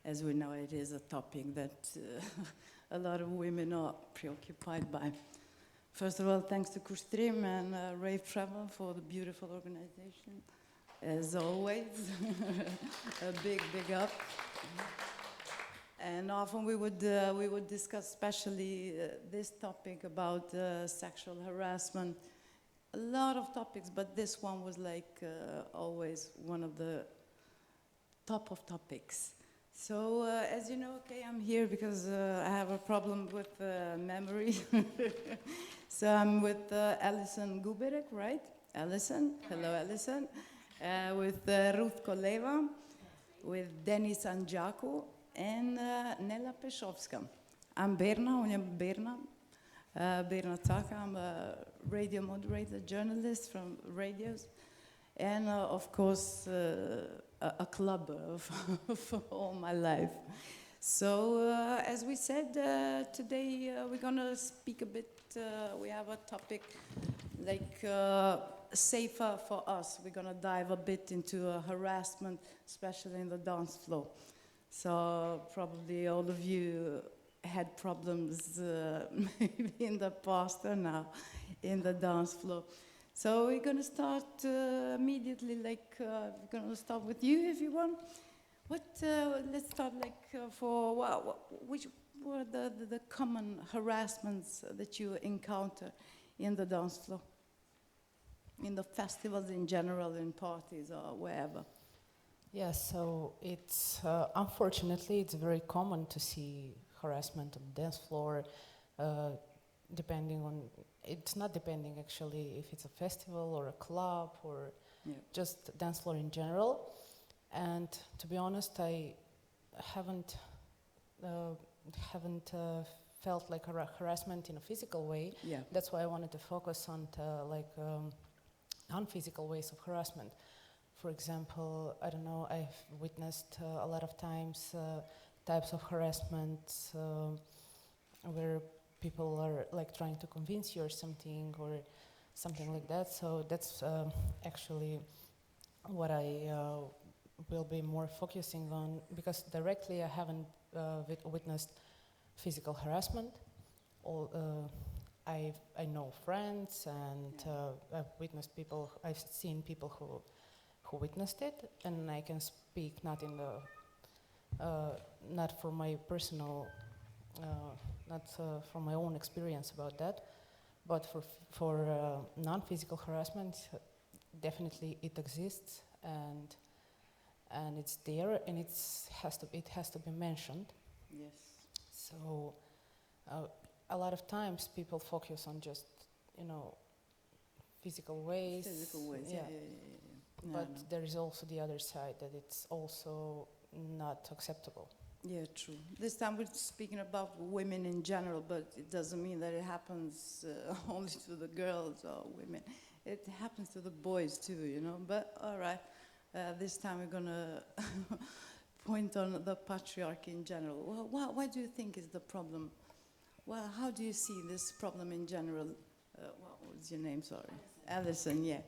as we know, it is a topic that a lot of women are preoccupied by. First of all, thanks to Kustrim and Rave Travel for the beautiful organization, as always. A big up. And often we would discuss especially this topic about sexual harassment. A lot of topics, but this one was like always one of the top of topics. So as you know, okay, I'm here because I have a problem with memory. So I'm with Alison Guberek, right? Alison, hello Alison. With Ruth Koleva, with Deni Sanxhaku, and Nela Peshovska. I'm Berna, Berna Caka. I'm a radio moderator, journalist from radios, and of course a clubber for all my life. So as we said, today we're gonna speak a bit, we have a topic like safer for us. We're gonna dive a bit into harassment, especially in the dance floor. So probably all of you had problems maybe in the past or now in the dance floor. So we're gonna start immediately, like we're gonna start with you if you want. Let's start like which were the common harassments that you encounter in the dance floor? In the festivals in general, in parties or wherever? Yes, so it's unfortunately it's very common to see harassment on the dance floor, depending on, it's not depending actually if it's a festival or a club or just dance floor in general. And to be honest, I haven't felt like harassment in a physical way. Yeah. That's why I wanted to focus on non-physical ways of harassment. For example, I don't know, I've witnessed a lot of times types of harassment where people are like trying to convince you or something like that. So that's actually what I will be more focusing on, because directly I haven't witnessed physical harassment. I know friends and I've witnessed people, I've seen people who witnessed it, and I can speak not in the, not for my personal, not from my own experience about that, but for non-physical harassment, definitely it exists and it's there, and it has to be mentioned. Yes. So a lot of times people focus on just physical ways. Physical ways, yeah. But there is also the other side, that it's also not acceptable. Yeah, true. This time we're speaking about women in general, but it doesn't mean that it happens only to the girls or women. It happens to the boys too, But all right, this time we're gonna point on the patriarchy in general. Why do you think is the problem? Well, how do you see this problem in general? What was your name? Sorry, Alison. Yeah.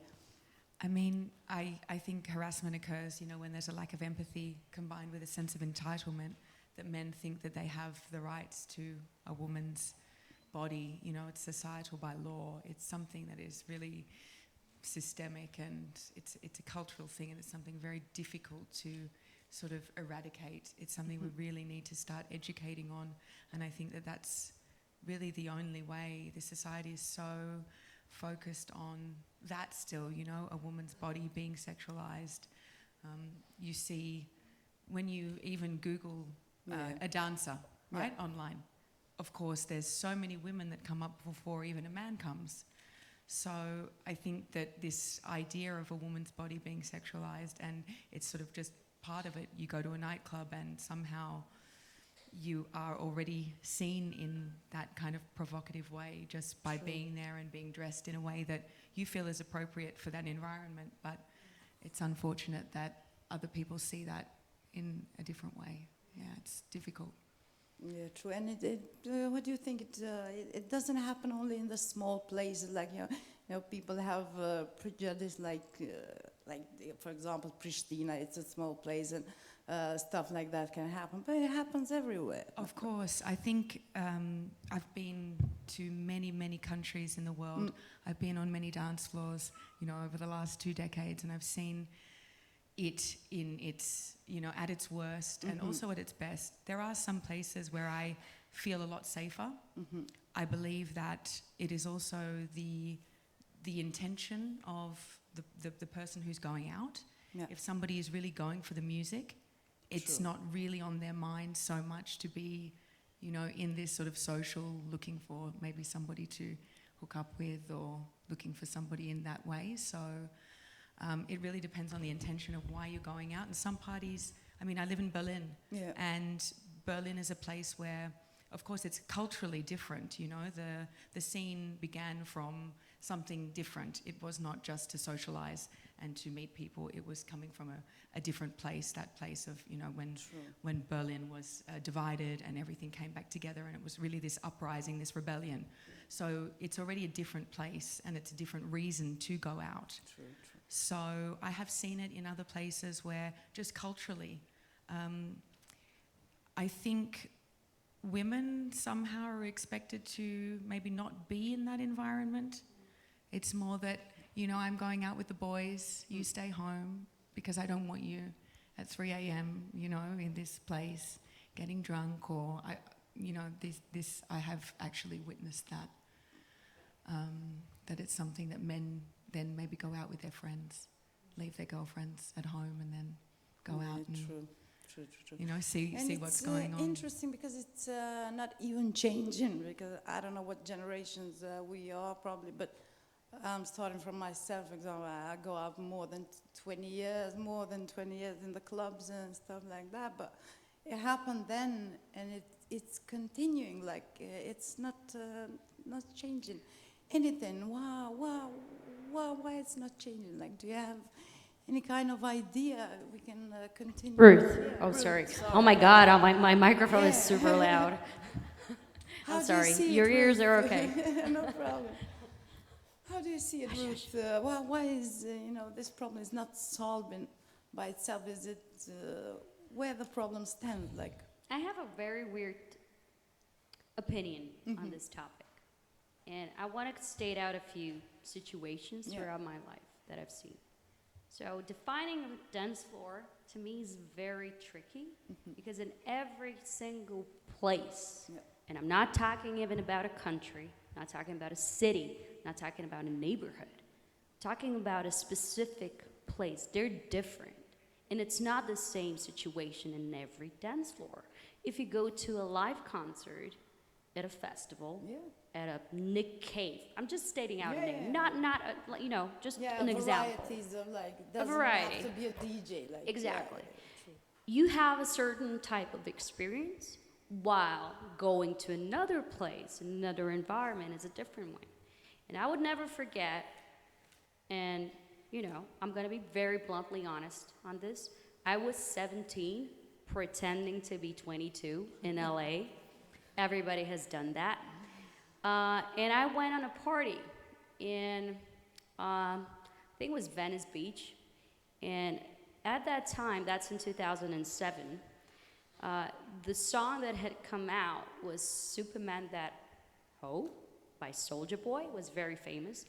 I mean, I think harassment occurs, when there's a lack of empathy combined with a sense of entitlement, that men think that they have the rights to a woman's body. It's societal by law. It's something that is really systemic, and it's a cultural thing, and it's something very difficult to sort of eradicate. It's something we really need to start educating on, and I think that that's really the only way. The society is so focused on that still, a woman's body being sexualized. You see, when you even Google a dancer, right, online, of course, there's so many women that come up before even a man comes. So I think that this idea of a woman's body being sexualized, and it's sort of just part of it. You go to a nightclub and somehow you are already seen in that kind of provocative way just by being there and being dressed in a way that you feel is appropriate for that environment. But it's unfortunate that other people see that in a different way. Yeah, it's difficult. Yeah, true. And what do you think? It doesn't happen only in the small places, like people have prejudice, like for example, Pristina, it's a small place, and stuff like that can happen, but it happens everywhere. Of course. I think I've been to many, many countries in the world. I've been on many dance floors, over the last 2 decades, and I've seen it in its, at its worst and also at its best. There are some places where I feel a lot safer. I believe that it is also the intention of the person who's going out. Yeah. If somebody is really going for the music, it's not really on their mind so much to be, in this sort of social, looking for maybe somebody to hook up with or looking for somebody in that way. So it really depends on the intention of why you're going out. And some parties, I live in Berlin, and Berlin is a place where, of course, it's culturally different. The scene began from something different. It was not just to socialize and to meet people. It was coming from a different place, that place of, when Berlin was divided and everything came back together, and it was really this uprising, this rebellion. So it's already a different place, and it's a different reason to go out. True. So I have seen it in other places where just culturally, I think women somehow are expected to maybe not be in that environment. It's more that, I'm going out with the boys, you stay home because I don't want you at 3 a.m., in this place getting drunk, or this I have actually witnessed that, that it's something that men then maybe go out with their friends, leave their girlfriends at home and then go out and True. see what's going on. It's interesting because it's not even changing, because I don't know what generations we are probably, but I'm starting from myself. For example, I go out more than 20 years in the clubs and stuff like that, but it happened then, and it's continuing, it's not changing anything. Why it's not changing? Do you have any kind of idea? We can continue. Ruth. Yeah, Oh, Ruth, sorry. Oh my God, my microphone is super loud. How I'm do you sorry. see it, Your ears Ruth? are okay. No problem. How do you see it, Ruth? Why is this problem is not solving by itself? Is it where the problem stands? I have a very weird opinion on this topic. And I want to state out a few situations throughout my life that I've seen. So defining a dance floor to me is very tricky because in every single place, and I'm not talking even about a country, not talking about a city, not talking about a neighborhood, talking about a specific place. They're different. And it's not the same situation in every dance floor. If you go to a live concert at a festival, at a Nick Cave, I'm just stating out a name, not just an example. Varieties of A variety. Have to be a DJ. Exactly. You have a certain type of experience, while going to another place, another environment is a different one. And I would never forget, and I'm going to be very bluntly honest on this. I was 17, pretending to be 22 in LA. Everybody has done that. And I went on a party in, I think it was Venice Beach. And at that time, that's in 2007, the song that had come out was Superman That Ho by Soulja Boy. It was very famous.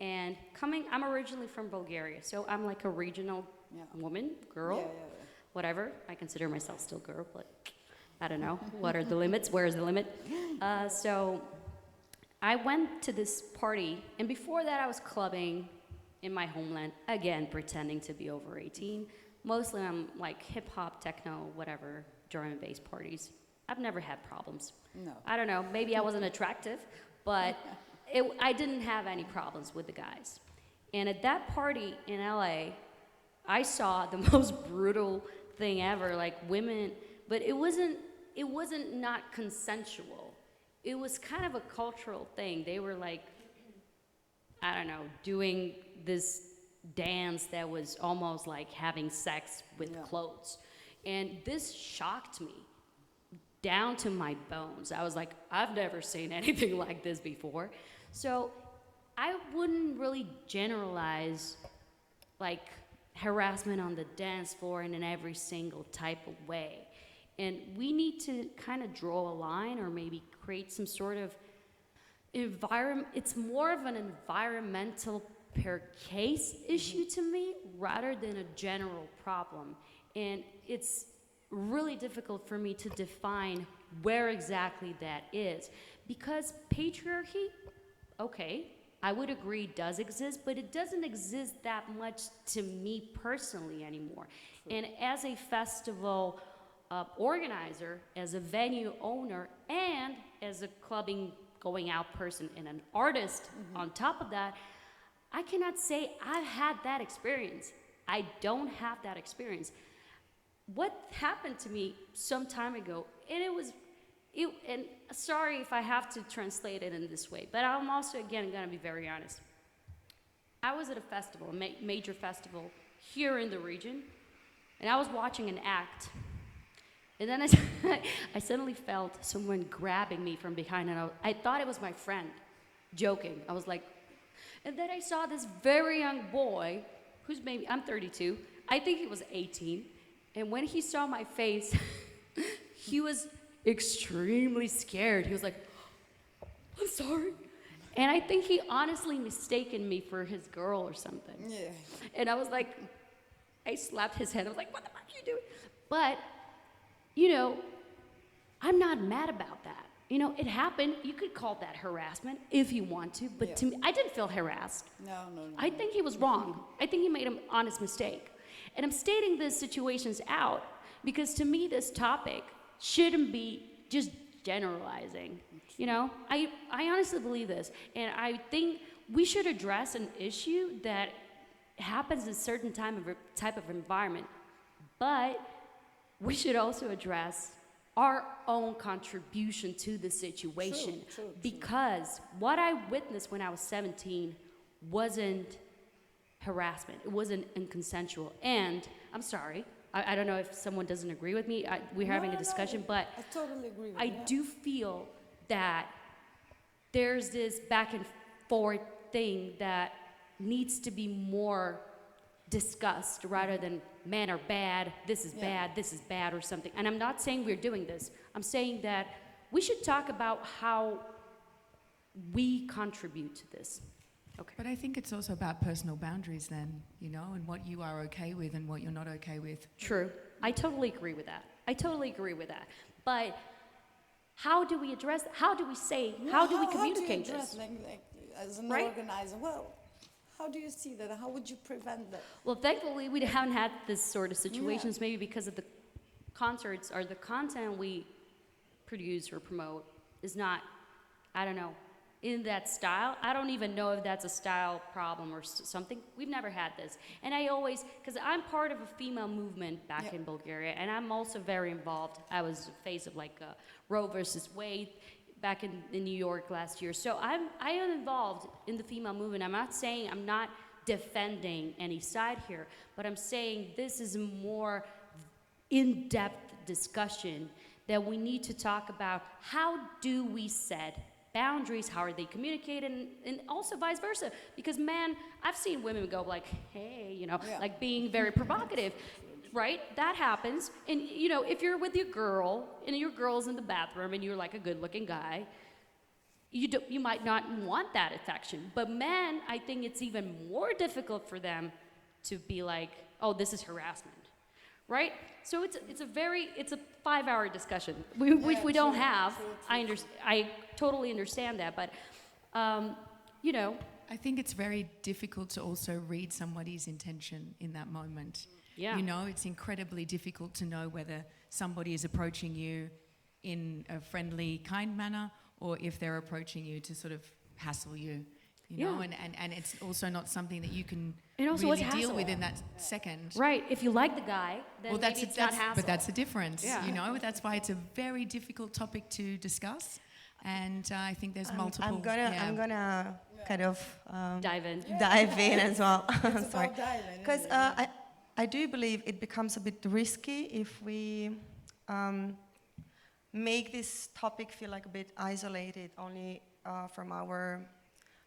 And I'm originally from Bulgaria, so I'm like a regional woman, girl, whatever. I consider myself still girl, but I don't know. What are the limits? Where is the limit? So I went to this party, and before that I was clubbing in my homeland, again, pretending to be over 18. Mostly I'm like hip-hop, techno, whatever, drum and bass parties. I've never had problems. No. I don't know, maybe I wasn't attractive, but I didn't have any problems with the guys. And at that party in LA, I saw the most brutal thing ever, like women, but it wasn't not consensual. It was kind of a cultural thing. They were like, I don't know, doing this dance that was almost like having sex with clothes. And this shocked me down to my bones. I was like, I've never seen anything like this before. So I wouldn't really generalize like harassment on the dance floor and in every single type of way. And we need to kind of draw a line or maybe create some sort of environment. It's more of an environmental per case issue to me rather than a general problem. And it's really difficult for me to define where exactly that is. Because patriarchy, okay, I would agree does exist, but it doesn't exist that much to me personally anymore. True. And as a festival organizer, as a venue owner, and as a clubbing going out person and an artist on top of that, I cannot say I've had that experience. I don't have that experience. What happened to me some time ago, and and sorry if I have to translate it in this way, but I'm also, again, gonna be very honest. I was at a festival, a major festival here in the region, and I was watching an act, and then I suddenly felt someone grabbing me from behind, and I thought it was my friend, joking. I was like, and then I saw this very young boy, who's maybe, I'm 32, I think he was 18, and when he saw my face, he was extremely scared. He was like, I'm sorry. And I think he honestly mistaken me for his girl or something. Yeah. And I was like, I slapped his head. I was like, what the fuck are you doing? But, you know, I'm not mad about that. You know, it happened. You could call that harassment if you want to, but to me, I didn't feel harassed. No. I think he was wrong. I think he made an honest mistake. And I'm stating these situations out because to me, this topic shouldn't be just generalizing. You know, I honestly believe this. And I think we should address an issue that happens in a certain type of environment. But we should also address our own contribution to the situation. True. Because what I witnessed when I was 17 wasn't harassment. It wasn't unconsensual. And I'm sorry, I don't know if someone doesn't agree with me. We're having a discussion, but I totally agree with I do feel that there's this back and forth thing that needs to be more discussed rather than men are bad, this is bad, or something. And I'm not saying we're doing this. I'm saying that we should talk about how we contribute to this. Okay. But I think it's also about personal boundaries then, you know, and what you are okay with and what you're not okay with. True. I totally agree with that. But how do we address, how do we say, how do we communicate this? Like, as an organizer, well, how do you see that? How would you prevent that? Well, thankfully, we haven't had this sort of situations, maybe because of the concerts or the content we produce or promote is not, I don't know, in that style. I don't even know if that's a style problem or something. We've never had this. And I always, because I'm part of a female movement back in Bulgaria, and I'm also very involved. I was the face of like Roe versus Wade back in New York last year. So I am involved in the female movement. I'm not defending any side here, but I'm saying this is a more in-depth discussion that we need to talk about. How do we set boundaries? How are they communicated? And also vice versa. Because I've seen women go like, hey, you know, like being very provocative, right? That happens. And, you know, if you're with your girl and your girl's in the bathroom and you're like a good-looking guy, you might not want that affection. But men, I think it's even more difficult for them to be like, oh, this is harassment, right? So it's a 5-hour discussion, which we don't have. True. I totally understand that, but you know. I think it's very difficult to also read somebody's intention in that moment. Yeah. You know, it's incredibly difficult to know whether somebody is approaching you in a friendly, kind manner, or if they're approaching you to sort of hassle you. You know, and it's also not something that you can really deal with in that second. Right. If you like the guy, then maybe it's not hassle. But that's the difference. Yeah. You know, that's why it's a very difficult topic to discuss. And I think there's multiple. I'm gonna kind of dive in as well. It's Sorry, about diving, because I do believe it becomes a bit risky if we make this topic feel like a bit isolated, only from our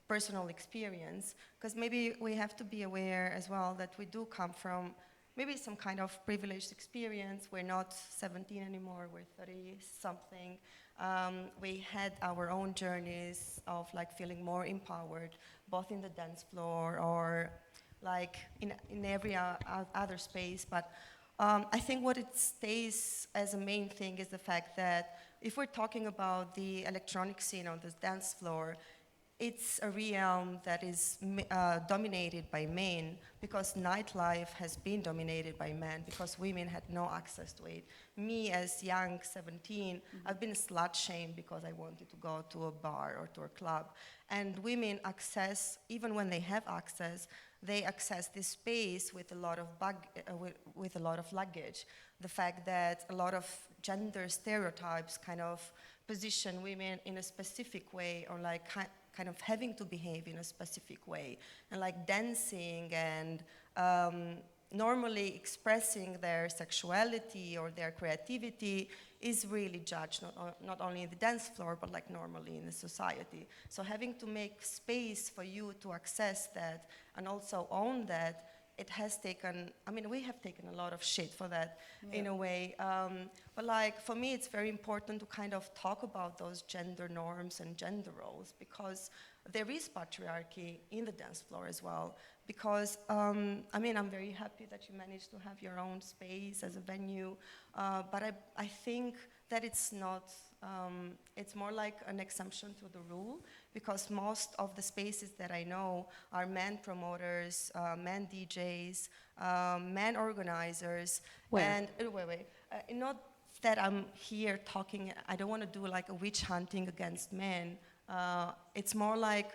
personal experience, because maybe we have to be aware as well that we do come from maybe some kind of privileged experience. We're not 17 anymore, we're 30 something. We had our own journeys of like feeling more empowered, both in the dance floor or like in every other space. But I think what it stays as a main thing is the fact that if we're talking about the electronic scene on the dance floor, it's a realm that is dominated by men, because nightlife has been dominated by men, because women had no access to it. Me, as young 17, I've been slut shamed because I wanted to go to a bar or to a club. And women access, even when they have access, they access this space with a lot of with a lot of luggage. The fact that a lot of gender stereotypes kind of position women in a specific way, or like kind of having to behave in a specific way, and like dancing and normally expressing their sexuality or their creativity is really judged, not only in the dance floor, but like normally in the society. So having to make space for you to access that and also own that, it has taken, I mean, we have taken a lot of shit for that in a way. But like, for me, it's very important to kind of talk about those gender norms and gender roles, because there is patriarchy in the dance floor as well. Because, I mean, I'm very happy that you managed to have your own space as a venue, but I think that it's not, it's more like an exemption to the rule, because most of the spaces that I know are men promoters, men DJs, men organizers. Where? And, not that I'm here talking, I don't want to do like a witch hunting against men. It's more like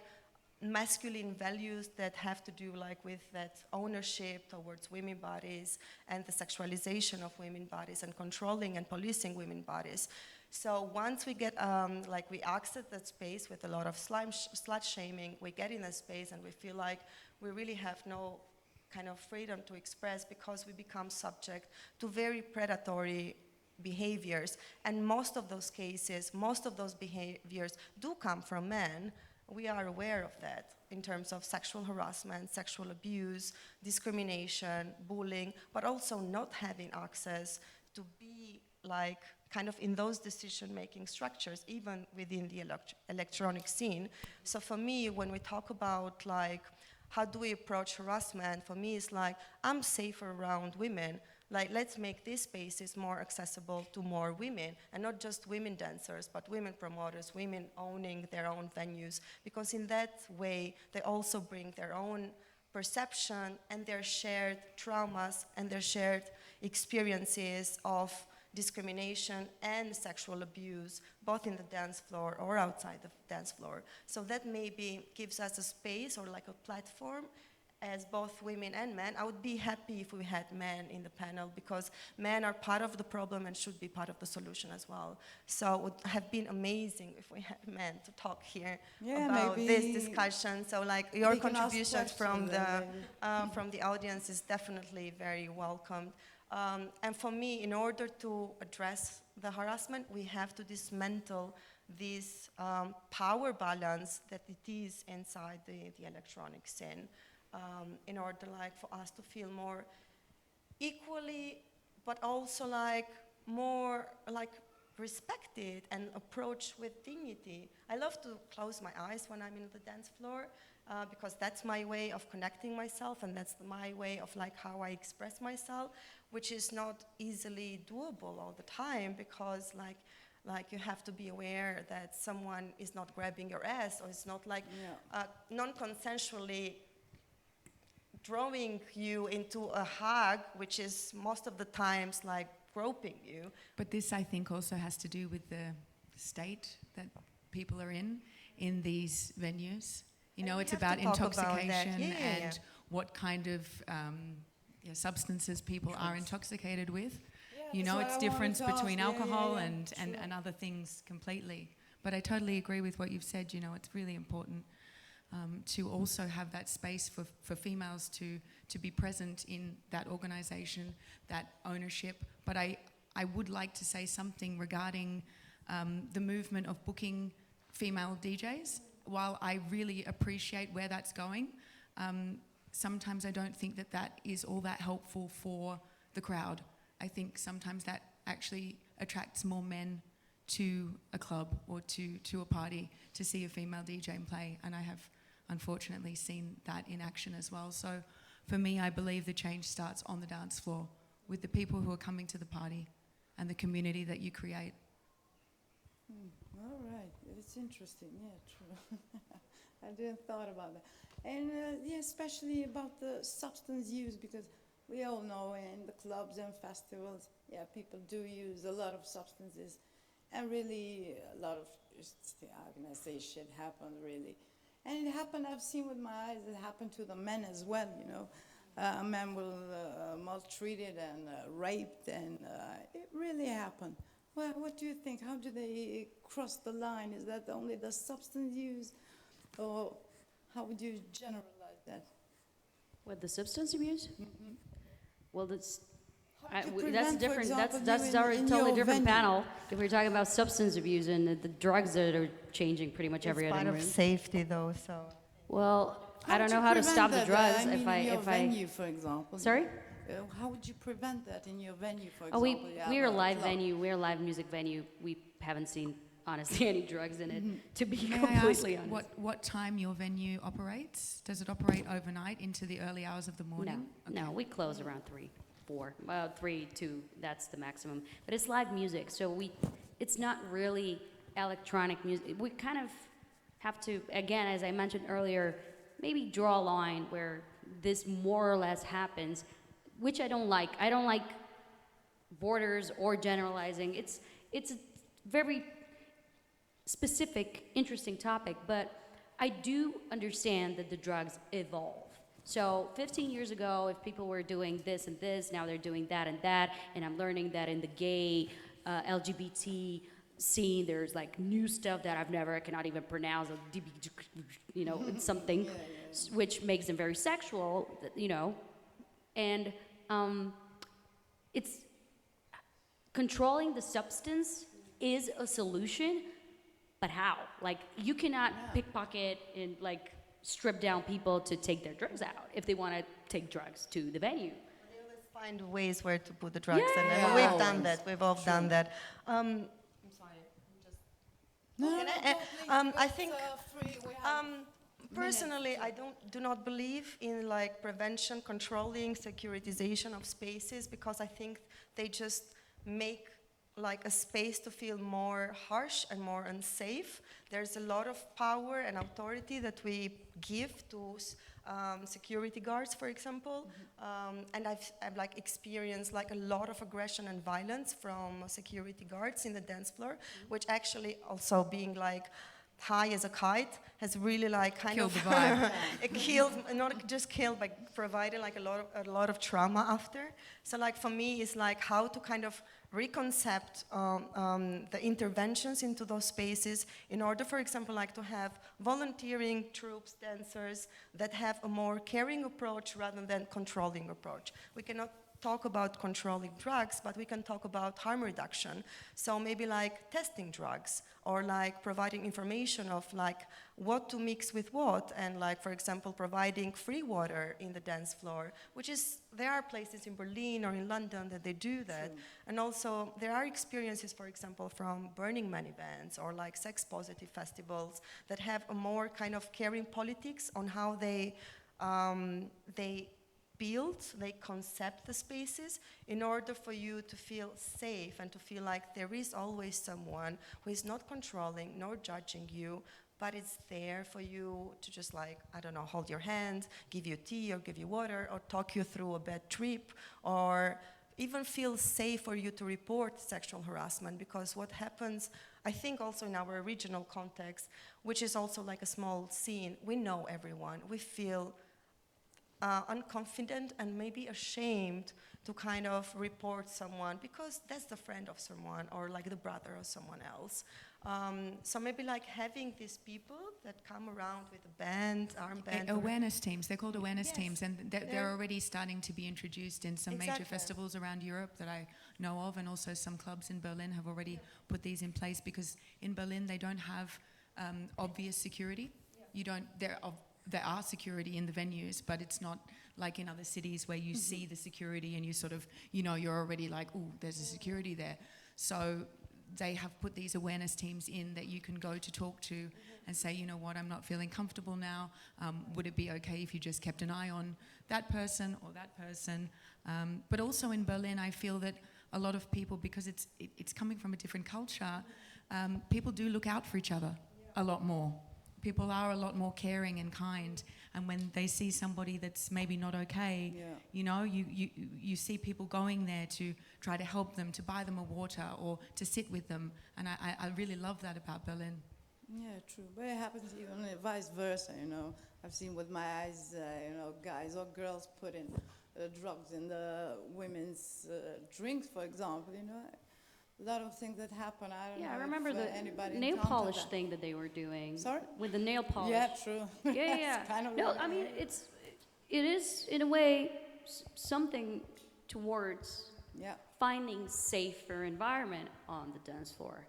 masculine values that have to do like with that ownership towards women bodies and the sexualization of women bodies and controlling and policing women bodies. So once we get, like we access that space with a lot of slut shaming, we get in that space and we feel like we really have no kind of freedom to express, because we become subject to very predatory behaviors. And most of those cases, most of those behaviors do come from men. We are aware of that in terms of sexual harassment, sexual abuse, discrimination, bullying, but also not having access to be like kind of in those decision-making structures, even within the electronic scene. So for me, when we talk about like, how do we approach harassment, for me it's like, I'm safer around women. Like, let's make these spaces more accessible to more women, and not just women dancers, but women promoters, women owning their own venues, because in that way, they also bring their own perception and their shared traumas and their shared experiences of discrimination and sexual abuse, both in the dance floor or outside the dance floor. So that maybe gives us a space or like a platform as both women and men. I would be happy if we had men in the panel, because men are part of the problem and should be part of the solution as well. So it would have been amazing if we had men to talk here about this discussion. So like your contribution from the audience is definitely very welcomed. And for me, in order to address the harassment, we have to dismantle this power balance that it is inside the electronic scene, in order like for us to feel more equally, but also like more like respected and approached with dignity. I love to close my eyes when I'm in the dance floor, because that's my way of connecting myself, and that's my way of like how I express myself, which is not easily doable all the time, because like you have to be aware that someone is not grabbing your ass, or it's not like non-consensually drawing you into a hug, which is most of the times like groping you. But this, I think, also has to do with the state that people are in these venues. You know, it's about intoxication and what kind of substances people are intoxicated with. You know, it's difference between alcohol and other things completely. But I totally agree with what you've said. You know, it's really important to also have that space for females to be present in that organization, that ownership. But I would like to say something regarding the movement of booking female DJs. while I really appreciate where that's going, sometimes I don't think that is all that helpful for the crowd. I think sometimes that actually attracts more men to a club or to a party to see a female DJ play, and I have unfortunately seen that in action as well. So for me, I believe the change starts on the dance floor with the people who are coming to the party and the community that you create. All right, it's interesting. Yeah, true. I didn't thought about that. And yeah, especially about the substance use, because we all know in the clubs and festivals, yeah, people do use a lot of substances, and really a lot of, how can I say, shit happened really. And it happened, I've seen with my eyes, it happened to the men as well, you know. A man was maltreated and raped, and it really happened. Well, what do you think? How do they cross the line? Is that only the substance use, or how would you generalize that? What, the substance abuse? Mm-hmm. Well, that's How do you that's prevent, for different. example, That's you already in totally your different venue? panel. If we're talking about substance abuse and the drugs that are changing pretty much every It's other part room. of safety, though. So Well, I don't would know you how to prevent stop the that, drugs I mean, in your if I. venue, for example. Sorry? How would you prevent that in your venue, for Oh, example? You have we're a a live club. venue. We're a live music venue. We haven't seen honestly any drugs in it. To be May I completely ask honest. what time your venue operates? Does it operate overnight into the early hours of the morning? No, we close around 3, 4. Well, 3, 2, that's the maximum. But it's live music, so it's not really electronic music. We kind of have to, again, as I mentioned earlier, maybe draw a line where this more or less happens, which I don't like. I don't like borders or generalizing. It's a very specific, interesting topic, but I do understand that the drugs evolve. So 15 years ago, if people were doing this and this, now they're doing that, and I'm learning that in the gay, LGBT scene, there's like new stuff that I cannot even pronounce, you know, it's something, which makes them very sexual, you know, and it's controlling the substance is a solution, but how? Like, you cannot pickpocket and like strip down people to take their drugs out if they want to take drugs to the venue. they always find ways where to put the drugs in. Yeah. And we've done that. We've all done that. I'm sorry. No, Can no, I- no, please, I because think, it's, free. We have Personally, minutes. I do not believe in like prevention, controlling, securitization of spaces, because I think they just make like a space to feel more harsh and more unsafe. There's a lot of power and authority that we give to security guards, for example, and I've like experienced like a lot of aggression and violence from security guards in the dance floor, which actually also being like high as a kite has really like kind Killed of the vibe. it killed, not just killed, but provided like a lot of trauma after. So like for me, it's like how to kind of reconcept the interventions into those spaces in order, for example, like to have volunteering troops, dancers that have a more caring approach rather than controlling approach. We cannot talk about controlling drugs, but we can talk about harm reduction. So maybe like testing drugs, or like providing information of like what to mix with what, and like, for example, providing free water in the dance floor, which is, there are places in Berlin or in London that they do that. True. And also there are experiences, for example, from Burning Man events or like sex positive festivals that have a more kind of caring politics on how they build, they concept the spaces in order for you to feel safe and to feel like there is always someone who is not controlling nor judging you, but it's there for you to just like, I don't know, hold your hand, give you tea or give you water, or talk you through a bad trip, or even feel safe for you to report sexual harassment. Because what happens, I think also in our regional context, which is also like a small scene, we know everyone, we feel unconfident and maybe ashamed to kind of report someone because that's the friend of someone or like the brother of someone else. So maybe like having these people that come around with a band, armband. Awareness teams, they're called awareness Yes. teams, and they're already starting to be introduced in some major Exactly. festivals around Europe that I know of, and also some clubs in Berlin have already put these in place, because in Berlin they don't have obvious security. You don't. There are security in the venues, but it's not like in other cities where you see the security and you sort of, you're already like, oh, there's a security there. So they have put these awareness teams in that you can go to talk to and say, you know what, I'm not feeling comfortable now. Would it be okay if you just kept an eye on that person or that person? But also in Berlin, I feel that a lot of people, because it's coming from a different culture, people do look out for each other a lot more. People are a lot more caring and kind, and when they see somebody that's maybe not okay, you see people going there to try to help them, to buy them a water or to sit with them, and I really love that about Berlin. Yeah, true. But it happens even vice versa, I've seen with my eyes, guys or girls putting drugs in the women's drinks, for example, A lot of things that happen. I don't know. Yeah, I remember the anybody nail encountered polish that. thing that they were doing. Sorry? With the nail polish. Yeah, true. Yeah. Kind of No, like I mean, it is in a way something towards finding safer environment on the dance floor.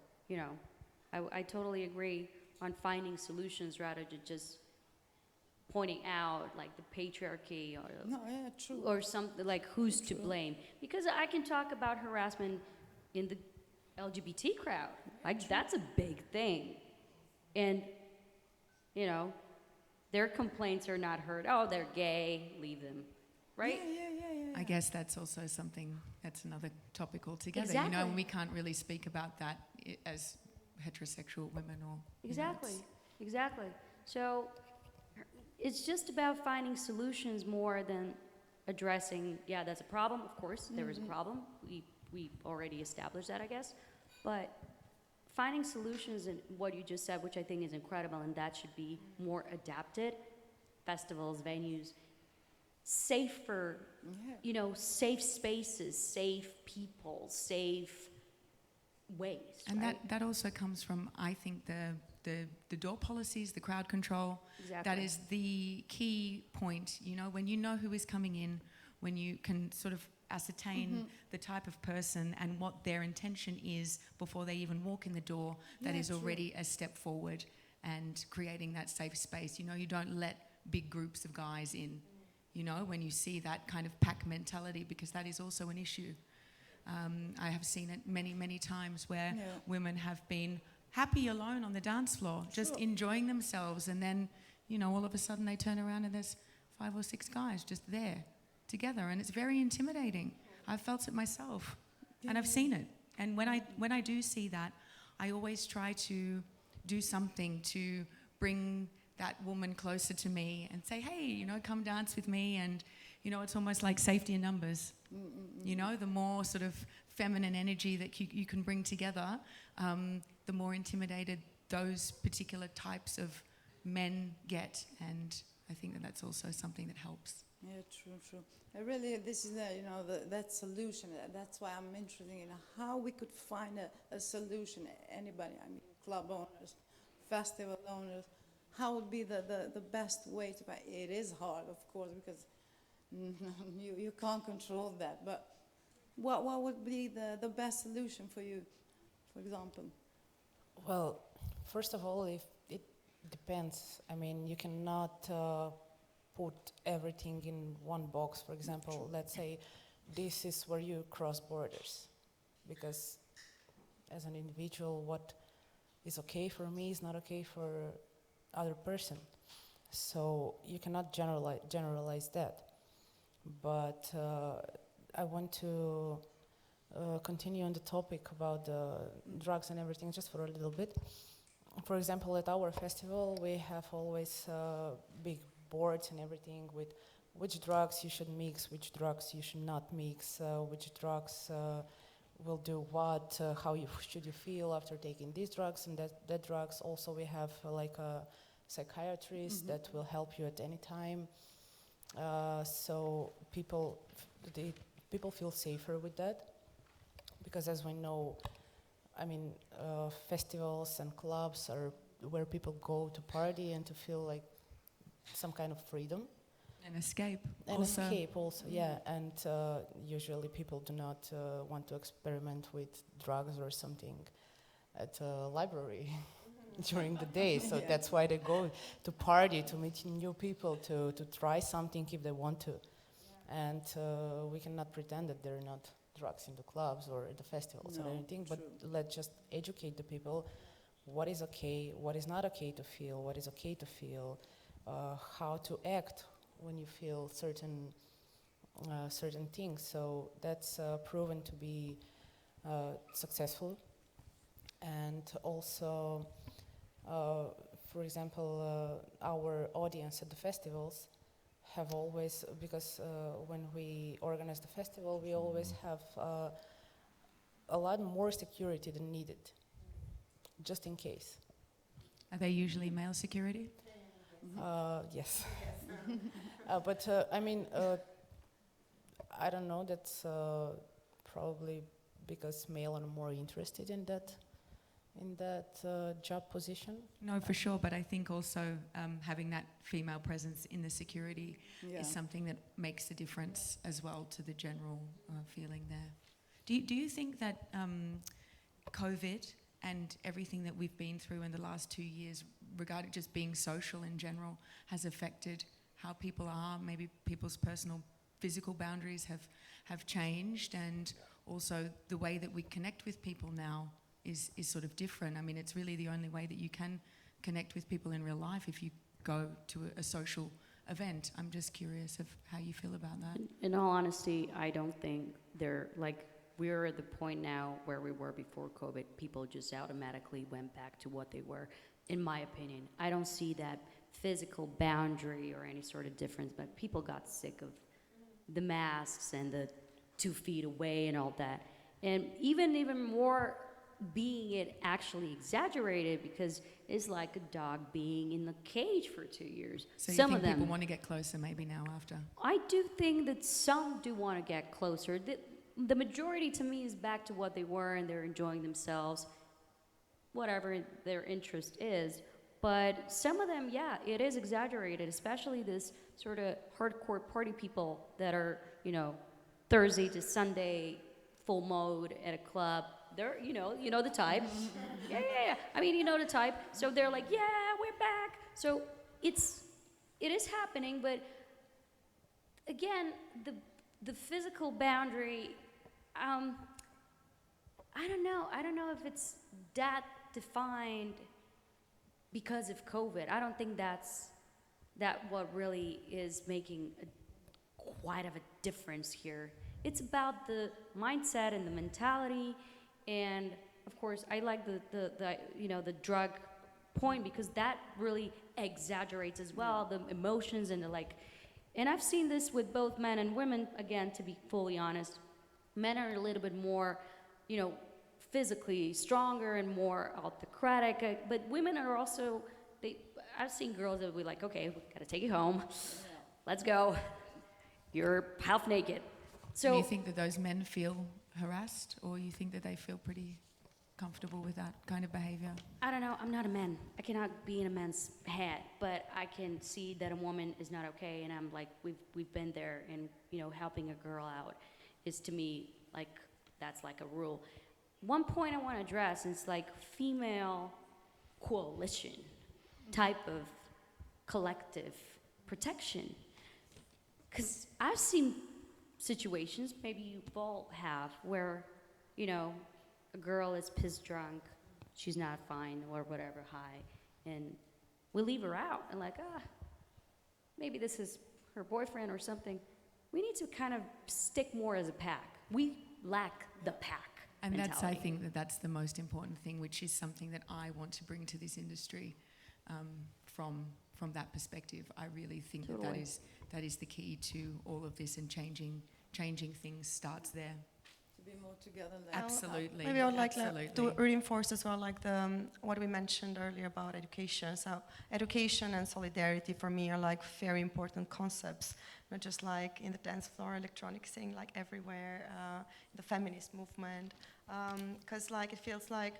I totally agree on finding solutions rather than just pointing out like the patriarchy or something like who's to blame. Because I can talk about harassment in the LGBT crowd. Like that's a big thing. And, their complaints are not heard. Oh, they're gay, leave them. Right? Yeah. I guess that's also something, that's another topic altogether. Exactly. And we can't really speak about that as heterosexual women or... Exactly. So it's just about finding solutions more than addressing, that's a problem. Of course, there is a problem. We already established that, I guess. But finding solutions in what you just said, which I think is incredible, and that should be more adapted. Festivals, venues, safer, safe spaces, safe people, safe ways. And right? that also comes from, I think, the door policies, the crowd control. Exactly. That is the key point, when you know who is coming in, when you can sort of ascertain the type of person and what their intention is before they even walk in the door, that is already a step forward and creating that safe space. You don't let big groups of guys in, when you see that kind of pack mentality, because that is also an issue. I have seen it many, many times where women have been happy alone on the dance floor, just enjoying themselves, and then, all of a sudden they turn around and there's 5 or 6 guys just there together, and it's very intimidating. I've felt it myself, and I've seen it. And when I do see that, I always try to do something to bring that woman closer to me and say, hey, come dance with me. And, it's almost like safety in numbers. The more sort of feminine energy that you can bring together, the more intimidated those particular types of men get. And I think that that's also something that helps. Yeah, true. Really, this is that solution. That's why I'm interested in how we could find a solution. Anybody, club owners, festival owners, how would be the best way to find? It is hard, of course, because you can't control that. But what would be the best solution for you, for example? Well, first of all, it depends. You cannot put everything in one box. For example, let's say this is where you cross borders, because as an individual, what is okay for me is not okay for other person. So you cannot generalize that. But I want to continue on the topic about drugs and everything just for a little bit. For example, at our festival, we have always big boards and everything with which drugs you should mix, which drugs you should not mix, which drugs will do what, how should you feel after taking these drugs and that drugs. Also, we have like a psychiatrist that will help you at any time. So people feel safer with that, because as we know, festivals and clubs are where people go to party and to feel like some kind of freedom. And escape. Yeah. And usually people do not want to experiment with drugs or something at a library. during the day. So that's why they go to party, to meet new people, to try something if they want to. And we cannot pretend that there are not drugs in the clubs or at the festivals or anything, but let's just educate the people what is okay, what is not okay to feel, what is okay to feel, how to act when you feel certain things. So that's proven to be successful. And also, for example, our audience at the festivals have always, because when we organize the festival, we always have a lot more security than needed, just in case. Are they usually male security? Yes. But I mean, I don't know, that's probably because male are more interested in that job position. No, for sure, but I think also having that female presence in the security is something that makes a difference as well to the general feeling there. Do you think that COVID and everything that we've been through in the last 2 years, regarding just being social in general, has affected how people are? Maybe people's personal physical boundaries have changed, and also the way that we connect with people now is sort of different. I mean, it's really the only way that you can connect with people in real life if you go to a social event. I'm just curious of how you feel about that. In all honesty, I don't think they're like, we're at the point now where we were before COVID. People just automatically went back to what they were, in my opinion. I don't see that physical boundary or any sort of difference, but people got sick of the masks and the 2 feet away and all that. And even more being it actually exaggerated, because it's like a dog being in the cage for 2 years. So Some you of think them, people want to get closer maybe now after? I do think that some do want to get closer. The majority to me is back to what they were, and they're enjoying themselves, whatever their interest is. But some of them, yeah, it is exaggerated, especially this sort of hardcore party people that are, Thursday to Sunday, full mode at a club. They're, you know the type. Yeah. I mean, you know the type. So they're like, yeah, we're back. So it is happening, but again, the physical boundary, I don't know. I don't know if it's that defined because of COVID. I don't think that's what really is making quite of a difference here. It's about the mindset and the mentality, and of course, I like the drug point, because that really exaggerates as well the emotions and the like. And I've seen this with both men and women. Again, to be fully honest, men are a little bit more, physically stronger and more autocratic. But women are also, I've seen girls that will be like, okay, we gotta take you home. Let's go. You're half naked. So Do you think that those men feel harassed, or you think that they feel pretty comfortable with that kind of behavior? I don't know. I'm not a man. I cannot be in a man's head, but I can see that a woman is not okay, and I'm like, we've been there, and helping a girl out is, to me, like, that's like a rule. One point I want to address is like female coalition type of collective protection, because I've seen situations, maybe you all have, where a girl is pissed drunk, she's not fine or whatever, high, and we leave her out and like, maybe this is her boyfriend or something. We need to kind of stick more as a pack. We lack the pack And mentality. I think that's the most important thing, which is something that I want to bring to this industry from that perspective. I really think Totally. that is the key to all of this, and changing things starts there. To be more together. Absolutely. Maybe I would like absolutely. to reinforce as well, like what we mentioned earlier about education. So education and solidarity for me are like very important concepts, not just like in the dance floor, electronic scene, like everywhere, in the feminist movement, because like it feels like.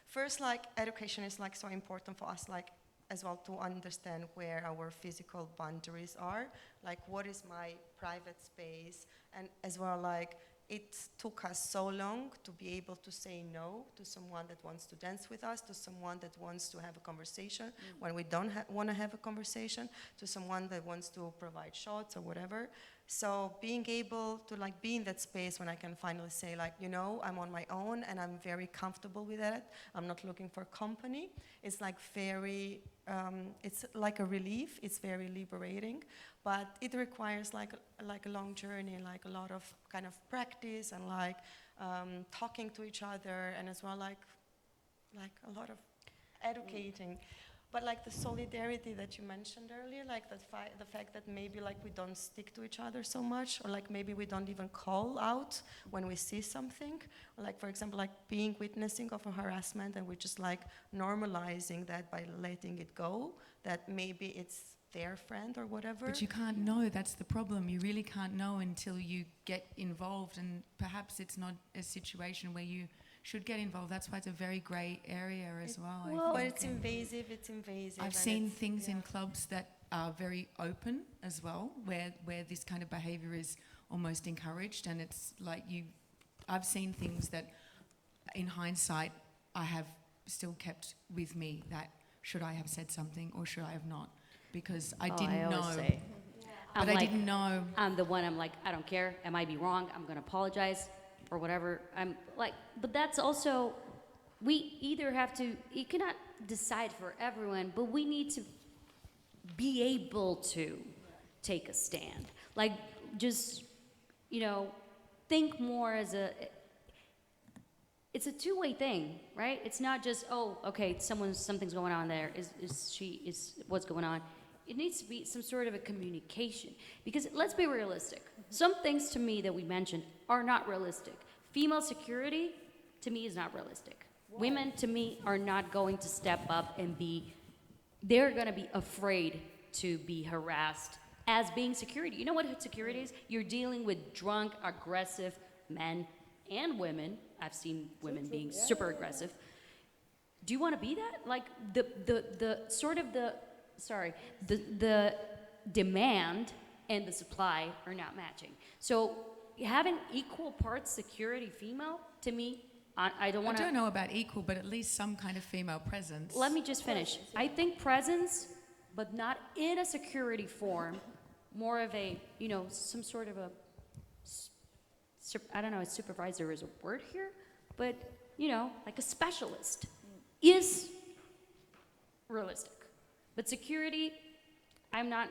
First, like education is like so important for us, like as well to understand where our physical boundaries are, like what is my private space, and as well like it took us so long to be able to say no to someone that wants to dance with us, to someone that wants to have a conversation when we don't want to have a conversation, to someone that wants to provide shots or whatever. So being able to like be in that space when I can finally say like, you know, I'm on my own and I'm very comfortable with that. I'm not looking for company. It's like very, it's like a relief. It's very liberating, but it requires like a long journey, like a lot of kind of practice and like talking to each other, and as well like a lot of educating. But like the solidarity that you mentioned earlier, like the fact that maybe like we don't stick to each other so much, or like maybe we don't even call out when we see something, or like for example like being witnessing of a harassment and we're just like normalizing that by letting it go, that maybe it's their friend or whatever. But you can't know, that's the problem. You really can't know until you get involved, and perhaps it's not a situation where you should get involved. That's why it's a very grey area as well. Well, I think. it's invasive, it's invasive. I've seen things in clubs that are very open as well, where this kind of behaviour is almost encouraged, and it's like I've seen things that in hindsight I have still kept with me, that should I have said something or should I have not? Because I didn't know. Say, but I didn't know. I'm the one, I'm like, I don't care, I might be wrong, I'm gonna apologize or whatever. I'm like, but that's also, we either have to, you cannot decide for everyone, but we need to be able to take a stand. Like, just, you know, think more as it's a two-way thing, right? It's not just, oh, okay, something's going on there, what's going on. It needs to be some sort of a communication, because let's be realistic. Some things to me that we mentioned are not realistic. Female security, to me, is not realistic. Whoa. Women, to me, are not going to step up and they're gonna be afraid to be harassed as being security. You know what security is? You're dealing with drunk, aggressive men and women. I've seen women being super aggressive. Do you want to be that? Like the demand and the supply are not matching. So having equal parts security female, to me, I don't want to. I don't know about equal, but at least some kind of female presence. Let me just finish. I think presence, but not in a security form, more of a, you know, some sort of a, I don't know, a supervisor is a word here, but, you know, like a specialist is realistic. But security, I'm not,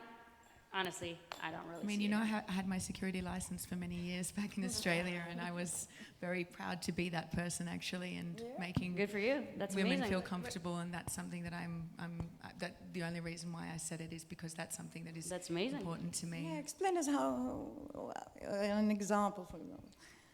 honestly, I don't really see I it. I had my security license for many years back in Australia, and I was very proud to be that person actually, and making Good for you. That's women amazing. feel comfortable, and that's something that that the only reason why I said it is because that's something that is That's amazing. important to me. Yeah, explain us how, an example for example.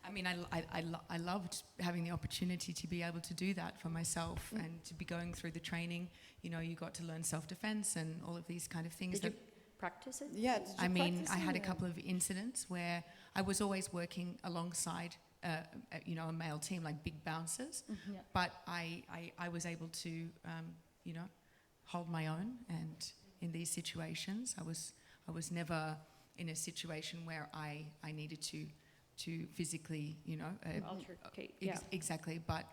I mean, I loved having the opportunity to be able to do that for myself and to be going through the training. You know, you got to learn self-defense and all of these kind of things. Did you practice it? Yeah. I mean, I had a couple of incidents where I was always working alongside, you know, a male team, like big bouncers. Yeah. But I was able to, you know, hold my own. And in these situations, I was never in a situation where I needed to physically, you know, Altercate, yeah. Exactly. But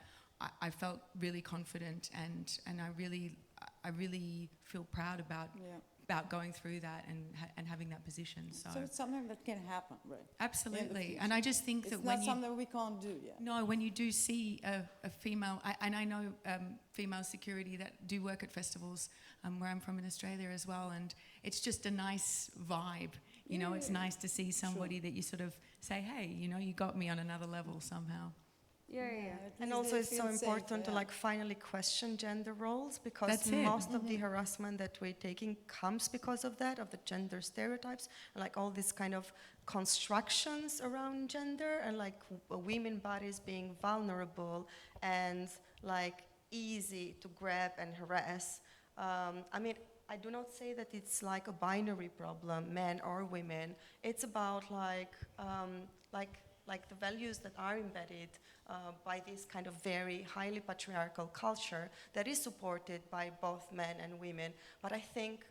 I felt really confident, and I really feel proud about going through that and having that position. So it's something that can happen, right? Absolutely. And I just think that it's when not something we can't do yet. No, when you do see a female, and I know female security that do work at festivals where I'm from in Australia as well, and it's just a nice vibe. You know, it's nice to see somebody that you sort of say, hey, you know, you got me on another level somehow. Yeah. And also it's so important to like finally question gender roles, because That's it. most of the harassment that we're taking comes because of that, of the gender stereotypes, and like all these kind of constructions around gender, and like women bodies being vulnerable and like easy to grab and harass. I mean, I do not say that it's like a binary problem, men or women. It's about like the values that are embedded by this kind of very highly patriarchal culture that is supported by both men and women. But I think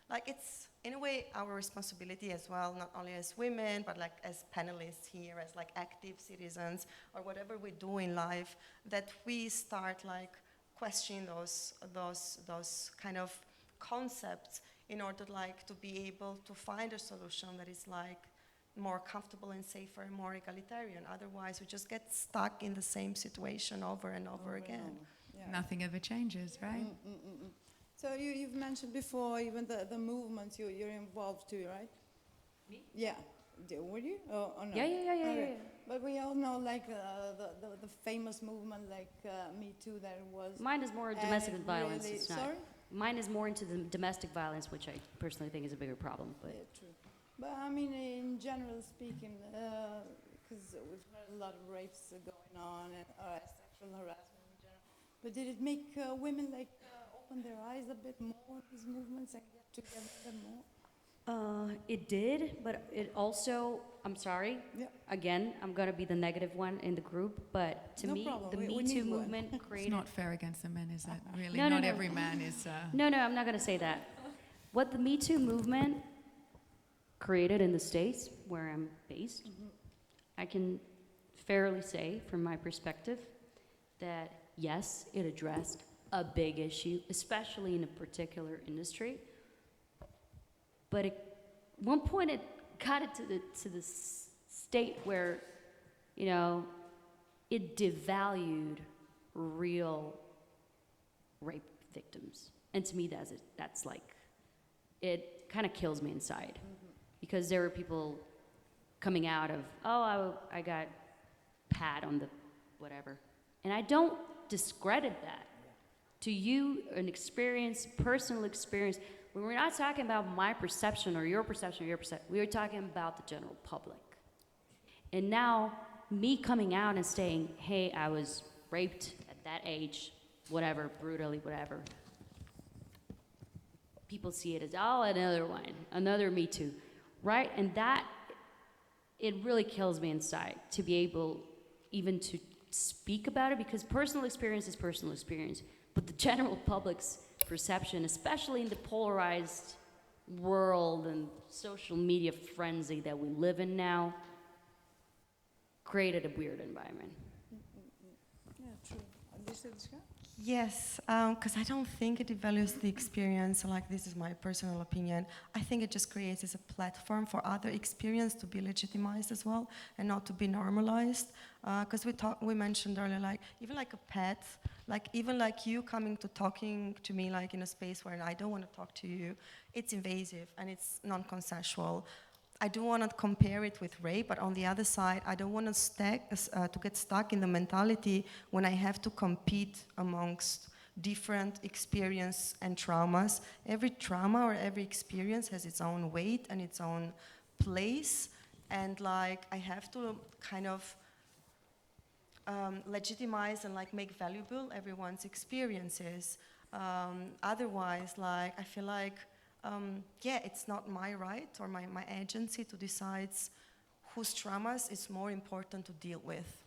like it's in a way our responsibility as well, not only as women, but like as panelists here, as like active citizens, or whatever we do in life, that we start like questioning those kind of concepts in order like to be able to find a solution that is like more comfortable and safer and more egalitarian. Otherwise, we just get stuck in the same situation over and over again. Yeah. Nothing ever changes, right? So you've mentioned before even the movements you're involved to, right? Me? Yeah. Were you? Or no? Yeah. But we all know like the famous movement like Me Too that was. Mine is more and domestic it violence. really- It's not. Sorry? Mine is more into the domestic violence, which I personally think is a bigger problem. But Yeah, true. But I mean, in general speaking, because we've heard a lot of rapes going on and sexual harassment in general. But did it make women like open their eyes a bit more, these movements, and get together a bit more? it did, but it also. I'm sorry. Yeah. Again, I'm gonna be the negative one in the group, but to No me, problem. the We Me need Too one. movement It's created. not fair against the men, is it? Really, No, no, not no. every man is. No, I'm not gonna say that. What the Me Too movement created in the States, where I'm based, I can fairly say, from my perspective, that yes, it addressed a big issue, especially in a particular industry. But at one point, it got it to the state where, you know, it devalued real rape victims, and to me, that's like, it kind of kills me inside, because there were people coming out of, oh, I got pat on the whatever, and I don't discredit that. To you, an experience, personal experience. When we're not talking about my perception or your perception, we are talking about the general public. And now, me coming out and saying, hey, I was raped at that age, whatever, brutally, whatever. People see it as, oh, another one, another Me Too, right? And that, it really kills me inside to be able even to speak about it, because personal experience is personal experience. But the general public's perception, especially in the polarized world and social media frenzy that we live in now, created a weird environment. Yeah, true. Yes, because I don't think it devalues the experience, like this is my personal opinion. I think it just creates as a platform for other experience to be legitimized as well and not to be normalized. Because we mentioned earlier, like even like a pet, like even like you coming to talking to me like in a space where I don't want to talk to you, it's invasive and it's non-consensual. I do want to compare it with rape, but on the other side, I don't want to get stuck in the mentality when I have to compete amongst different experience and traumas. Every trauma or every experience has its own weight and its own place, and like I have to kind of legitimize and like make valuable everyone's experiences. Otherwise, like I feel like it's not my right or my agency to decide whose traumas is more important to deal with.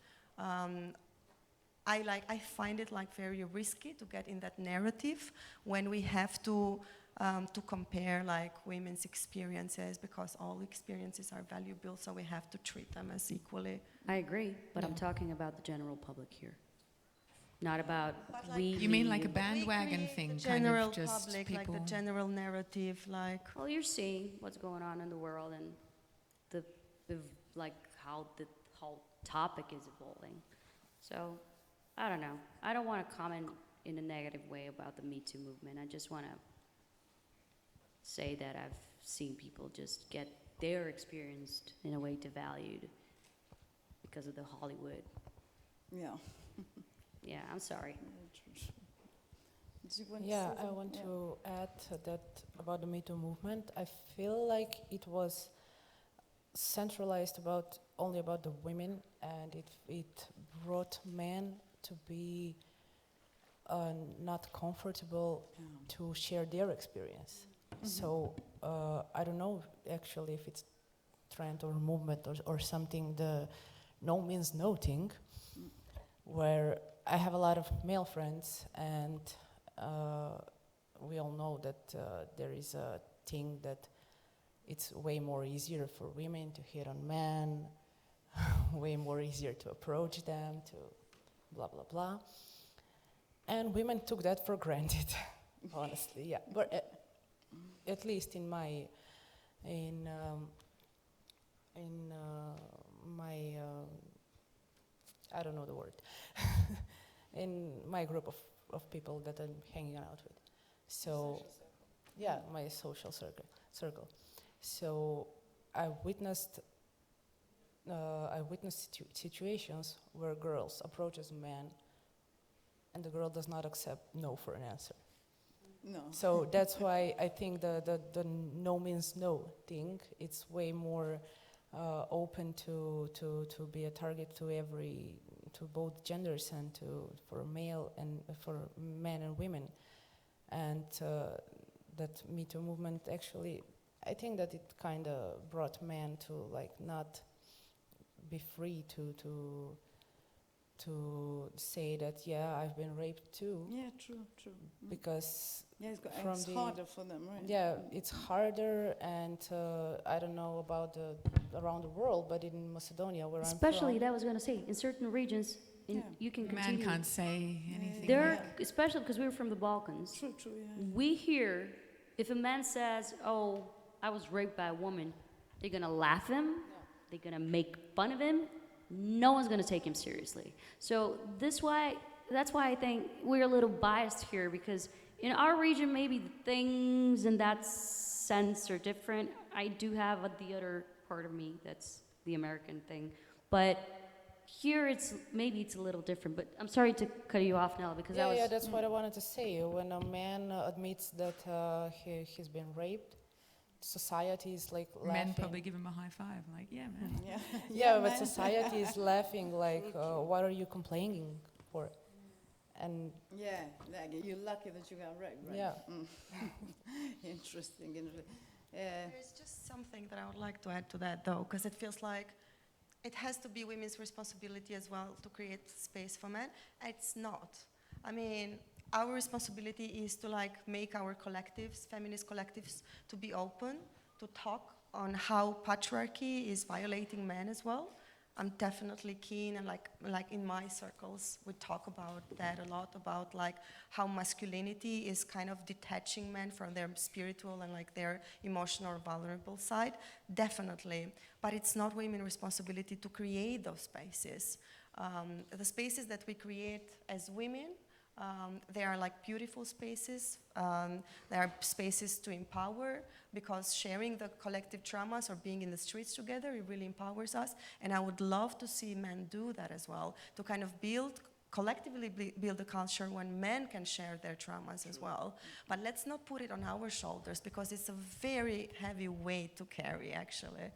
I find it like very risky to get in that narrative when we have to compare like women's experiences, because all experiences are valuable, so we have to treat them as equally. I agree, but I'm talking about the general public here. Not about But like- we. You mean like a We bandwagon create thing, the kind general of just public, people. like the general narrative, like. Well, you're seeing what's going on in the world and the like how the whole topic is evolving. So, I don't know. I don't want to comment in a negative way about the Me Too movement. I just want to say that I've seen people just get their experience in a way devalued because of the Hollywood. Yeah. Yeah, I'm sorry. Did you want to Yeah, say I something? want Yeah. to add that about the Me Too movement. I feel like it was centralized only about the women, and it brought men to be not comfortable to share their experience. So I don't know actually if it's trend or movement or something, the no means no thing, where I have a lot of male friends, and we all know that there is a thing that it's way more easier for women to hit on men, way more easier to approach them, to blah, blah, blah. And women took that for granted, honestly, yeah. But at least in my, I don't know the word, in my group of people that I'm hanging out with. So, yeah, my social circle. So I witnessed situations where girls approaches a man and the girl does not accept no for an answer. No. So that's why I think the no means no thing, it's way more open to be a target to both genders and for male and for men and women. And that Me Too movement actually, I think that it kind of brought men to like not be free to say that, yeah, I've been raped too. Yeah, true. Because Yeah, it's harder for them, right? yeah, it's harder, and I don't know about around the world, but in Macedonia, where Especially, I'm that was going to say, in certain regions, you can Man continue. can't say anything. There, especially because we were from the Balkans. True, yeah. We hear if a man says, "Oh, I was raped by a woman," they're gonna laugh him. They're gonna make fun of him. No one's gonna take him seriously. So that's why I think we're a little biased here, because in our region maybe things in that sense are different. I do have the other part of me that's the American thing, but here it's a little different. But I'm sorry to cut you off, Nela, because that's what I wanted to say. When a man admits that he's been raped, society is like laughing. Men probably give him a high five, like, yeah, man. Yeah, but society is laughing, like, what are you complaining for? And Yeah, like, you're lucky that you got raped, right? yeah. Interesting. There's just something that I would like to add to that, though, because it feels like it has to be women's responsibility as well to create space for men. It's not. I mean, our responsibility is to like make our collectives, feminist collectives, to be open, to talk on how patriarchy is violating men as well. I'm definitely keen, and like in my circles, we talk about that a lot, about like how masculinity is kind of detaching men from their spiritual and like their emotional or vulnerable side, definitely. But it's not women's responsibility to create those spaces. The spaces that we create as women, they are like beautiful spaces. They are spaces to empower, because sharing the collective traumas or being in the streets together, it really empowers us. And I would love to see men do that as well, to kind of collectively build a culture when men can share their traumas as well. But let's not put it on our shoulders, because it's a very heavy weight to carry, actually.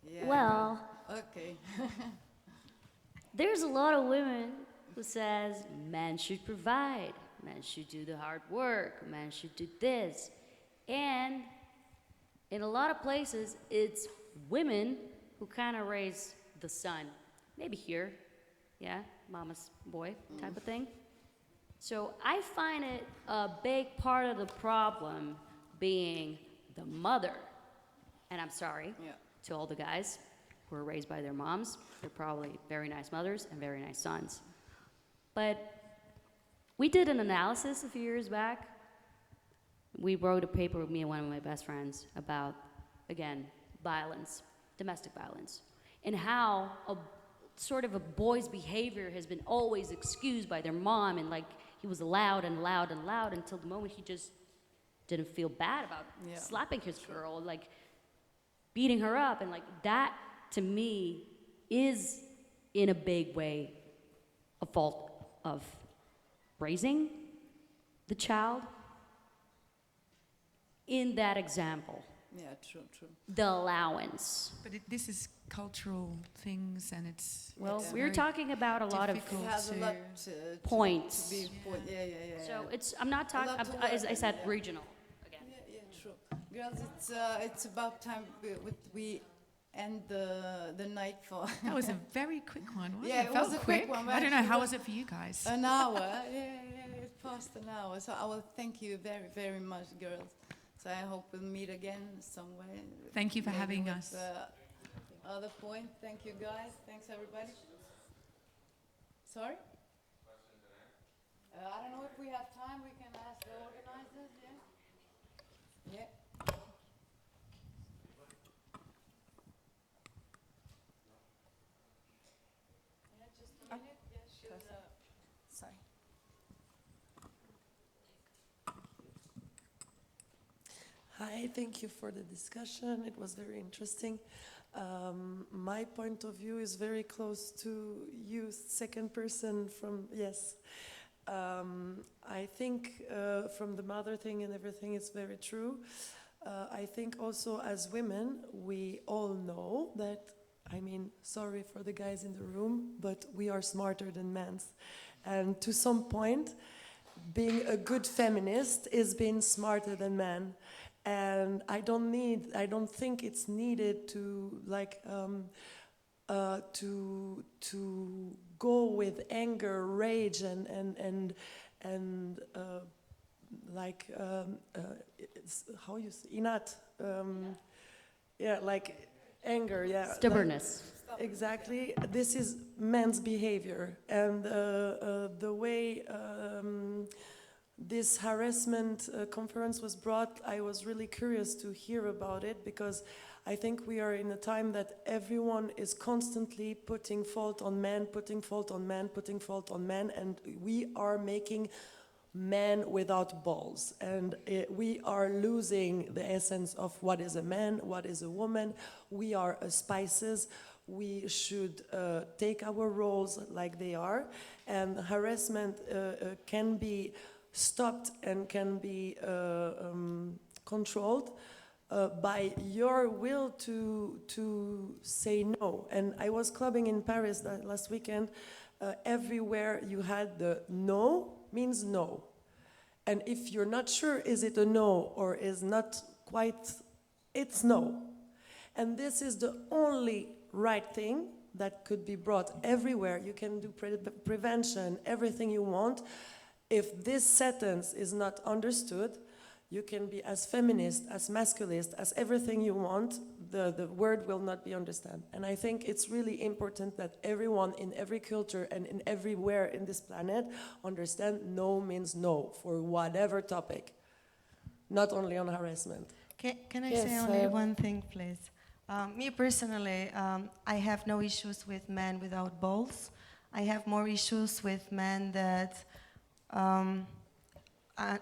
Yeah. well, Okay. there's a lot of women who says men should provide, men should do the hard work, men should do this. And in a lot of places, it's women who kind of raise the son. Maybe here, yeah, mama's boy type of thing. So I find it a big part of the problem being the mother. And I'm sorry to all the guys who were raised by their moms. They're probably very nice mothers and very nice sons. But we did an analysis a few years back. We wrote a paper with me and one of my best friends about, again, violence, domestic violence, and how a boy's behavior has been always excused by their mom, and like he was allowed until the moment he just didn't feel bad about slapping his girl, like beating her up, and like that to me is in a big way a fault of raising the child in that example. Yeah, true. The allowance. But this is cultural things, and it's Well, it's we're very talking about a lot of difficult It has a to- lot points. to be point. Yeah. So it's, I'm not talking, lot to as I work said, on, yeah. regional again. Yeah, true. Girls, it's about time we end the night for That was a very quick one, wasn't Yeah, it? it Felt was a quick. quick one, I don't know, actually. how was it for you guys? an hour. Yeah. past an hour, so I will thank you very, very much, girls. So I hope we'll meet again somewhere. Thank you for Maybe having with, us. Other point. Thank you, guys. Thanks, everybody. Sorry? I don't know if we have time. We can ask the organizers. Yeah. Yeah. Yeah, just a minute. Yeah, she'll, Sorry. Hi, thank you for the discussion. It was very interesting. My point of view is very close to you, second person from, yes. I think from the mother thing and everything, it's very true. I think also as women, we all know that, I mean, sorry for the guys in the room, but we are smarter than men. And to some point, being a good feminist is being smarter than men. And I don't think it's needed to like to go with anger, rage, and like it's, how you say inat, yeah, like anger, yeah, Stubbornness. like, exactly. This is men's behavior, and the way. This harassment conference was brought, I was really curious to hear about it, because I think we are in a time that everyone is constantly putting fault on men, putting fault on men, putting fault on men, and we are making men without balls. And we are losing the essence of what is a man, what is a woman. We are spices. We should take our roles like they are, and harassment can be stopped and can be controlled by your will to say no. And I was clubbing in Paris last weekend. Everywhere you had the no means no. And if you're not sure, is it a no or is not quite, it's no. And this is the only right thing that could be brought everywhere. You can do prevention, everything you want. If this sentence is not understood, you can be as feminist, as masculist, as everything you want, the word will not be understood. And I think it's really important that everyone in every culture and in everywhere in this planet understand no means no for whatever topic, not only on harassment. Can I Yes, say only one thing, please? Me personally, I have no issues with men without balls. I have more issues with men that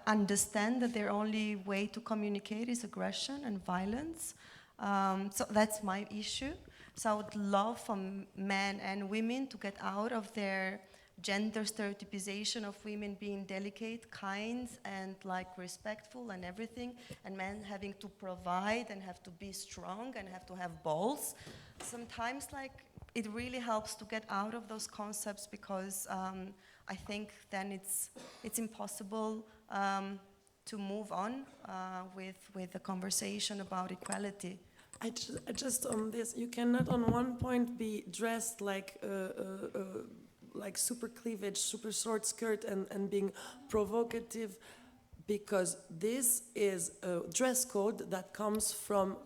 understand that their only way to communicate is aggression and violence. So that's my issue. So I would love for men and women to get out of their gender stereotypization of women being delicate, kind, and like respectful and everything, and men having to provide and have to be strong and have to have balls. Sometimes like it really helps to get out of those concepts, because I think then it's impossible to move on with the conversation about equality. I just on this, you cannot on one point be dressed like super cleavage, super short skirt, and being provocative, because this is a dress code that comes from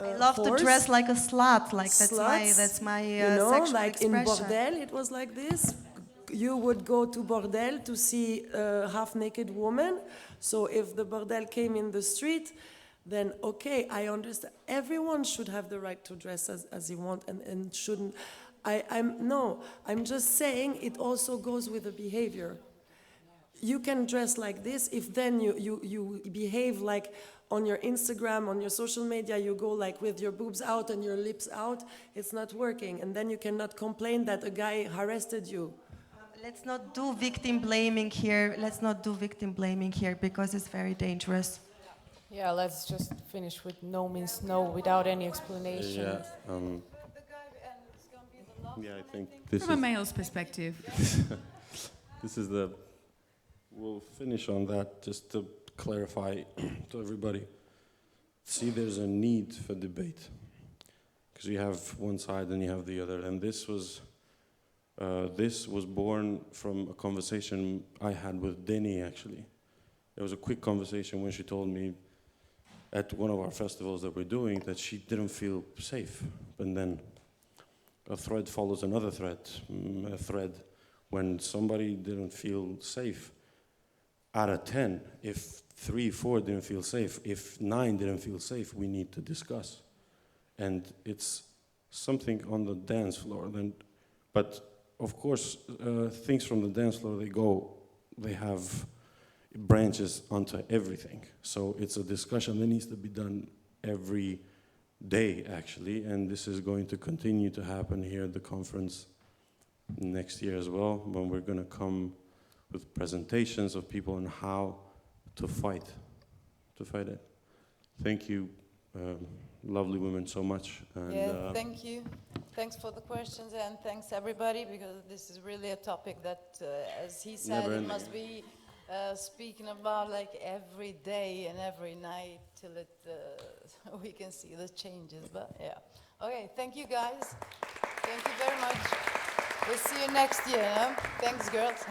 I love force. to dress like a slut, like Sluts, that's my you know, sexual like in expression. bordel, it was like this. You would go to bordel to see a half-naked woman. So if the bordel came in the street, then okay, I understand. Everyone should have the right to dress as he wants, and shouldn't. I'm just saying it also goes with the behavior. You can dress like this if then you behave like on your Instagram, on your social media, you go like with your boobs out and your lips out, it's not working. And then you cannot complain that a guy harassed you. Let's not do victim blaming here. Let's not do victim blaming here, because it's very dangerous. Yeah, let's just finish with no means no without any explanation. Yeah, yeah, I think this From a is male's perspective. this is the. We'll finish on that just to clarify to everybody. See, there's a need for debate because you have one side and you have the other, and this was This was born from a conversation I had with Deni, actually. It was a quick conversation when she told me at one of our festivals that we're doing that she didn't feel safe. And then a thread follows another thread, a thread. When somebody didn't feel safe, out of 10, if 3, 4 didn't feel safe, if 9 didn't feel safe, we need to discuss. And it's something on the dance floor. But of course, things from the dance floor, they have branches onto everything. So it's a discussion that needs to be done every day, actually, and this is going to continue to happen here at the conference next year as well, when we're going to come with presentations of people on how to fight it. Thank you, lovely women, so much. And, thank you. Thanks for the questions, and thanks everybody, because this is really a topic that, as he said, it must be speaking about like every day and every night till we can see the changes. But yeah, okay. Thank you guys. Thank you very much. We'll see you next year. Huh? Thanks, girls.